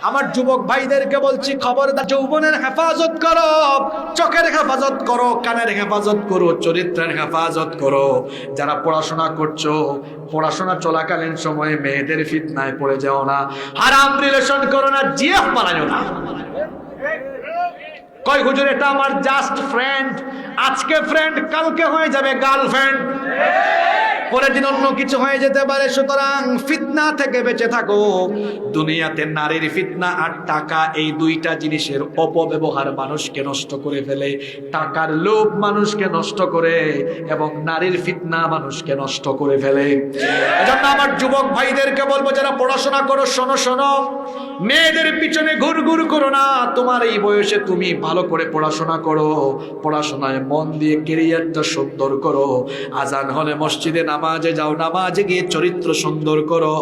আমার যুবক ভাইদেরকে বলছি, খবরদার, যৌবনের হেফাজত করো, চোখের হেফাজত করো, কানের হেফাজত করো, চরিত্রের হেফাজত করো। যারা পড়াশোনা করছো, পড়াশোনা চলাকালীন সময়ে মেয়েদের ফিতনায় পড়ে যাও না, হারাম রিলেশন করো না, জিএফ বানায়ো না। কয় হুজুর এটা আমার জাস্ট ফ্রেন্ড, আজকে ফ্রেন্ড কালকে হয়ে যাবে গার্লফ্রেন্ড, পরের দিন অন্য কিছু হয়ে যেতে পারে। সুতরাং ফিতনা থেকে বেঁচে থাকো। দুনিয়াতে নারীর ফিতনা আর টাকা, এই দুইটা জিনিসের অপব্যবহার মানুষকে নষ্ট করে ফেলে। টাকার লোভ মানুষকে নষ্ট করে এবং নারীর ফিতনা মানুষকে নষ্ট করে ফেলে। এজন্য আমার যুবক ভাইদেরকে বলবো, যারা পড়াশোনা করো, শোনো শোনো, মেয়েদের পিছনে ঘুরঘুর করো না। তোমার এই বয়সে তুমি ভালো করে পড়াশোনা করো, পড়াশোনায় মন দিয়ে ক্যারিয়ারটা সুন্দর করো। আজান হলে মসজিদে নামাজে যাও, নামাজে গিয়ে চরিত্র সুন্দর করো।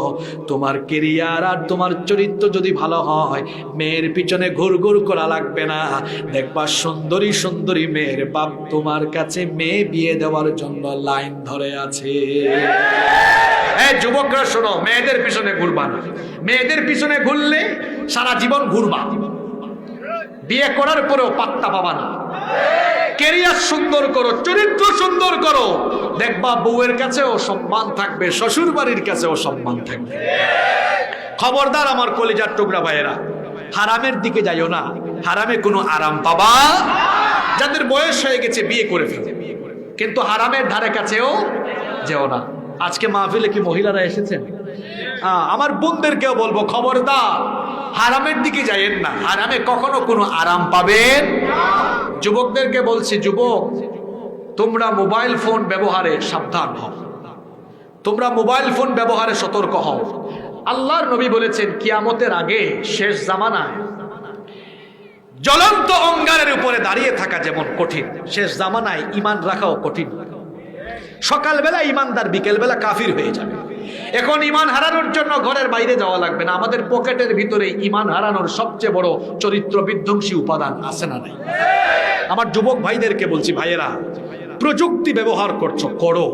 তোমার ক্যারিয়ার আর তোমার চরিত্র যদি ভালো হয়, মেয়ের পিছনে ঘুরঘুর করা লাগবে না। দেখবা সুন্দরী সুন্দরী মেয়ের বাপ তোমার কাছে মেয়ে বিয়ে দেওয়ার জন্য লাইন ধরে আছে। এই যুবকরা শোনো, মেয়েদের পিছনে ঘুরবা না। মেয়েদের পিছনে ঘুরলে সারা জীবন ঘুরবা, বিয়ে করার পরেও পাত্তা পাবা না। ক্যারিয়ার সুন্দর করো, চরিত্র সুন্দর করো, দেখবা বউয়ের কাছেও সম্মান থাকবে, শ্বশুর বাড়ির কাছেও সম্মান থাকবে। খবরদার আমার কলিজার টুকরা ভাইয়েরা, হারামের দিকে যাইও না, হারামে কোনো আরাম পাবা। যাদের বয়স হয়ে গেছে বিয়ে করে ফেলে, কিন্তু হারামের ধারে কাছেও যেও না। আজকে মাহফিলে কি মহিলারা এসেছেন? আমার বোনদেরকেও বলবো, খবরদার হারামের দিকে যাইয়েন না, হারামে কখনো কোনো আরাম পাবেন। যুবকদেরকে বলছি, যুবক তোমরা মোবাইল ফোন ব্যবহারে সাবধান হও, তোমরা মোবাইল ফোন ব্যবহারে সতর্ক হও। আল্লাহর নবী বলেছেন, কিয়ামতের আগে শেষ জামানায় জ্বলন্ত অঙ্গারের উপরে দাঁড়িয়ে থাকা যেমন কঠিন, শেষ জামানায় ঈমান রাখাও কঠিন। সকালবেলা ঈমানদার, বিকেলবেলা কাফির হয়ে যাবে। এখন ঈমান হারানোর জন্য ঘরের বাইরে যাওয়া লাগবে না, আমাদের পকেটের ভিতরে ঈমান হারানোর সবচেয়ে বড় চরিত্র বিধ্বংসী উপাদান আছে না নাই? আমার যুবক ভাইদেরকে বলছি, ভাইয়েরা, প্রযুক্তি ব্যবহার করছো করো,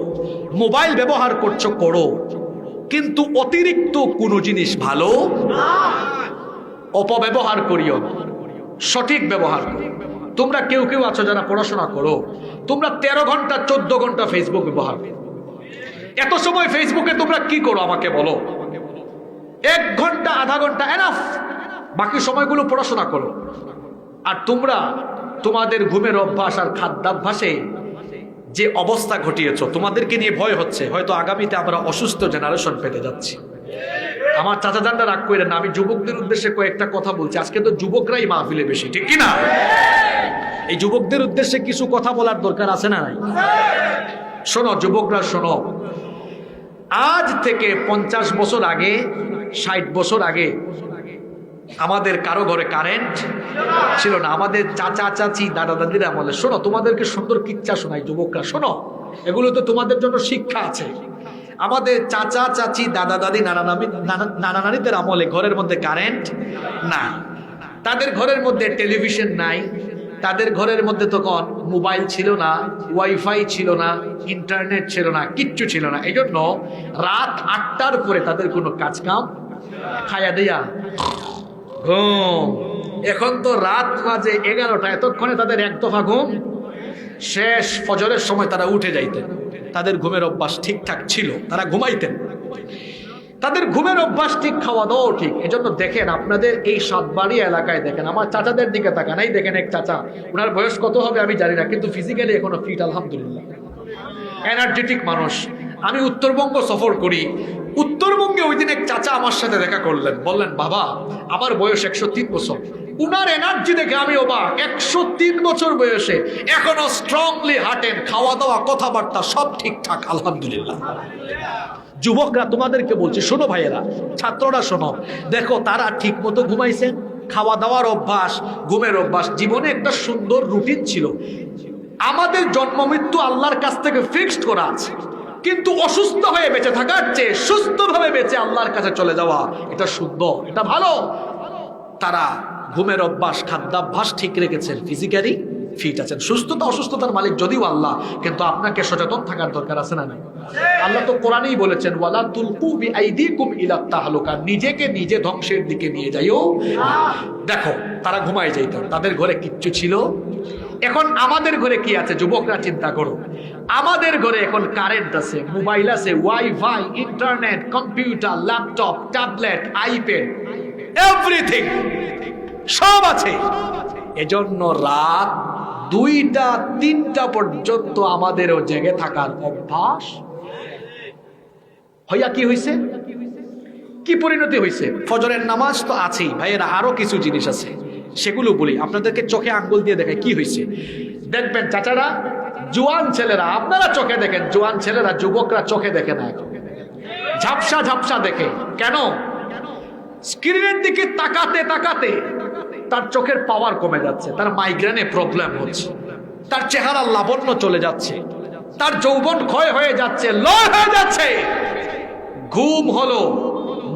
মোবাইল ব্যবহার করছো করো, কিন্তু অতিরিক্ত কোনো জিনিস ভালো অপব্যবহার করিও না, সঠিক ব্যবহার করো। তোমরা কেউ কেউ আছো যারা পড়াশোনা করো, তোমরা 13 ঘন্টা 14 ঘন্টা ফেসবুক ব্যবহার করো। এত সময় ফেসবুকে তোমরা কি করো আমাকে বলো? 1 ঘন্টা আধা ঘন্টা এনাফ, বাকি সময়গুলো পড়াশোনা করো। আর তোমরা তোমাদের ঘুমের অভ্যাস আর খাদ্যাভ্যাসে যে অবস্থা ঘটিয়েছ, তোমাদেরকে নিয়ে ভয় হচ্ছে, হয়তো আগামীতে আমরা অসুস্থ জেনারেশন পেতে যাচ্ছি। আমার চাচা জানটা রাগ করে না, আমি যুবকদের উদ্দেশ্যে কয়েকটা কথা বলছি। আজকে তো যুবকরাই মাহফিলে বেশি, ঠিক কি না? এই যুবকদের উদ্দেশ্যে কিছু কথা বলার দরকার আছে না নাই? শোনো যুবকরা, শোনো, আজ থেকে 50 বছর আগে, 60 বছর আগে আমাদের কারো ঘরে কারেন্ট ছিল না। আমাদের চাচা চাচি দাদা দাদির আমলে, শোনো তোমাদেরকে সুন্দর কিচ্ছা শোনাই যুবকরা, শোনো, এগুলো তো তোমাদের জন্য শিক্ষা আছে। আমাদের চাচা চাচি দাদা দাদি নানা নানিদের আমলে ঘরের মধ্যে কারেন্ট নাই, তাদের ঘরের মধ্যে টেলিভিশন নাই, তাদের ঘরের মধ্যে তখন মোবাইল ছিল না, ওয়াইফাই ছিল না, ইন্টারনেট ছিল না, কিচ্ছু ছিল না। এই জন্য রাত 8টার পরে তাদের কোনো কাজ কাম, খায়া দেয়া ঘুম। এখন তো রাত বাজে 11টা, এতক্ষণে তাদের এক দফা ঘুম শেষ। ফজরের সময় তারা উঠে যাইতেন, তাদের ঘুমের অভ্যাস ঠিকঠাক ছিল, তারা ঘুমাইতেন, তাদের ঘুমের অভ্যাস ঠিক, খাওয়া দাওয়াও ঠিক। এজন্য দেখেন আপনাদের এই সাতবাড়ি এলাকায় দেখেন, আমার চাচাদের দিকে তাকান, এই দেখেন এক চাচা, ওনার বয়স কত হবে আমি জানি না, কিন্তু ফিজিক্যালি এখনো ফিট, আলহামদুলিল্লাহ, এনার্জেটিক মানুষ। আমি উত্তরবঙ্গ সফর করি, উত্তরবঙ্গে ওই দিন এক চাচা আমার সাথে দেখা করলেন, বললেন, বাবা আমার বয়স 103 বছর। উনার এনার্জি দেখে আমি অবাক, 103 বছর বয়সে এখনো স্ট্রংলি হাঁটেন, খাওয়া দাওয়া কথাবার্তা সব ঠিকঠাক, আলহামদুলিল্লাহ। যুবকরা তোমাদেরকে বলছি, শোনো ভাইয়েরা, ছাত্ররা শোনো, দেখো তারা ঠিক মতো ঘুমাইছেন, খাওয়া দাওয়ার অভ্যাস, ঘুমের অভ্যাস, জীবনে একটা সুন্দর রুটিন ছিল। আমাদের জন্ম মৃত্যু আল্লাহর কাছ থেকে ফিক্সড করা আছে, কিন্তু অসুস্থ হয়ে বেঁচে থাকার চেয়ে সুস্থভাবে বেঁচে আল্লাহর কাছে চলে যাওয়া, এটা সুন্দর, এটা ভালো। তারা ঘুমের অভ্যাস, খাদ্যাভ্যাস ঠিক রেখেছেন, ফিজিক্যালি ফিট আছেন। সুস্থতা অসুস্থতার মালিক যদিও আল্লাহ, কিন্তু আপনাকে সচেতন থাকার দরকার আছে না নাই? আল্লাহ তো কোরআনেই বলেছেন, ওয়ালা তুলকু বিআইদিকুম ইলা তাহলুকা, নিজেকে নিজে ধ্বংসের দিকে নিয়ে যাইও। দেখো তারা ঘুমায় যাইত, তাদের ঘরে কিচ্ছু ছিল। এখন আমাদের ঘরে কি আছে যুবকরা চিন্তা করো। আমাদের ঘরে এখন কারেন্ট আছে, মোবাইল আছে, wifi, internet, computer, laptop, tablet, iPad, everything সব আছে। এজন্য রাত 2টা-3টা পর্যন্ত আমাদেরও জেগে থাকার অভ্যাস হইয়া কি হইছে, কি পরিণতি হইছে। ফজরের নামাজ তো আছেই ভাইয়েরা, আরো কিছু জিনিস আছে, সেগুলো বলি আপনাদেরকে। চোখে আঙ্গুল দিয়ে দেখায় কি হইছে। দেখবেন চাচারা, জোয়ান ছেলেরা, আপনারা চোখে দেখেন, জোয়ান ছেলেরা, যুবকরা চোখে দেখে না, ঝাপসা ঝাপসা দেখে। কেন? স্ক্রিনের দিকে তাকাতে তাকাতে তার চোখের পাওয়ার কমে যাচ্ছে, তার মাইগ্রেনে প্রবলেম হচ্ছে, তার চেহারার লাবণ্য চলে যাচ্ছে, তার যৌবন ক্ষয় হয়ে যাচ্ছে, লয় হয়ে যাচ্ছে। ঘুম হলো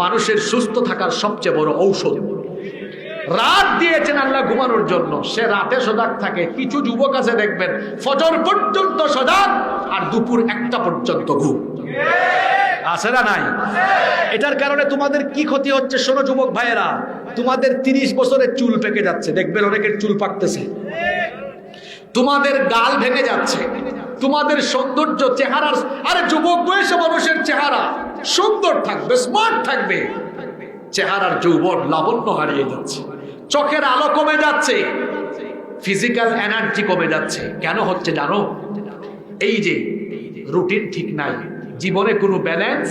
মানুষের সুস্থ থাকার সবচেয়ে বড় ঔষধ। রাত দিয়েছেন আল্লাহ ঘুমানোর জন্য, সে রাতে সজাগ থাকে। কিছু যুবক আছে দেখবেন ফজর পর্যন্ত সজাগ আর দুপুর 1টা পর্যন্ত ঘুম। আছে না নাই? এটার কারণে তোমাদের কি ক্ষতি হচ্ছে শোনো যুবক ভাইয়েরা, তোমাদের 30 বছরের চুল পেকে যাচ্ছে, দেখবেন অনেকের চুল পাকতেছে, তোমাদের গাল ভেঙে যাচ্ছে, তোমাদের সৌন্দর্য চেহারার, আরে যুবক বয়সে মানুষের চেহারা সুন্দর থাকবে, স্মার্ট থাকবে, চেহারার যৌবন লাবণ্য হারিয়ে যাচ্ছে, চোখের আলো কমে যাচ্ছে, ফিজিক্যাল এনার্জি কমে যাচ্ছে। কেন হচ্ছে জানো? এই যে রুটিন ঠিক নাই, জীবনে কোনো ব্যালেন্স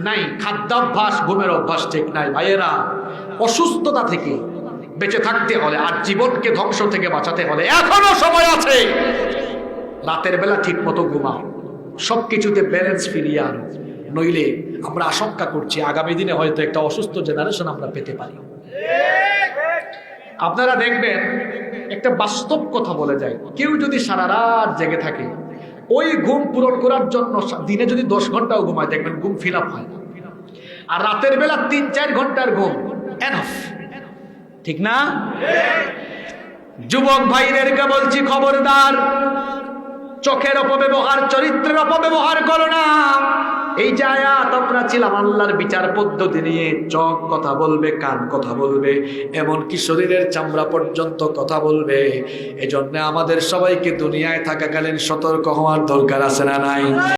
নাই, খাদ্যাভ্যাস, ঘুমের অভ্যাস ঠিক নাই। ভাইয়েরা, অসুস্থতা থেকে বেঁচে থাকতে হলে আর জীবনকে ধ্বংস থেকে বাঁচাতে হলে এখনো সময় আছে। রাতের বেলা ঠিক মতো ঘুমাও, সবকিছুতে ব্যালেন্স ফিরিয়ে আনো, নইলে আমরা আশঙ্কা করছি আগামী দিনে হয়তো একটা অসুস্থ জেনারেশন আমরা পেতে পারি। আপনারা দেখবেন একটা বাস্তব কথা বলে যায়, কেউ যদি সারা রাত জেগে থাকে, ওই ঘুম পূরণ করার জন্য দিনে যদি 10 ঘন্টাও ঘুমায়, দেখবেন ঘুম ফিল আপ হয় না। আর রাতের বেলা 3-4 ঘন্টার ঘুম এনাফ, ঠিক না? যুবক ভাইদেরকে বলছি, খবরদার, চোখের অপব্যবহার, চরিত্রের অপব্যবহার করো না। এই যে আয়াত আমরা ছিলাম আল্লাহর বিচার পদ্ধতি নিয়ে, চোখ কথা বলবে, কান কথা বলবে, এমনকি শরীরের চামড়া পর্যন্ত কথা বলবে। এজন্য আমাদের সবাইকে দুনিয়ায় থাকাকালীন সতর্ক হওয়ার দরকার আছে না নাই?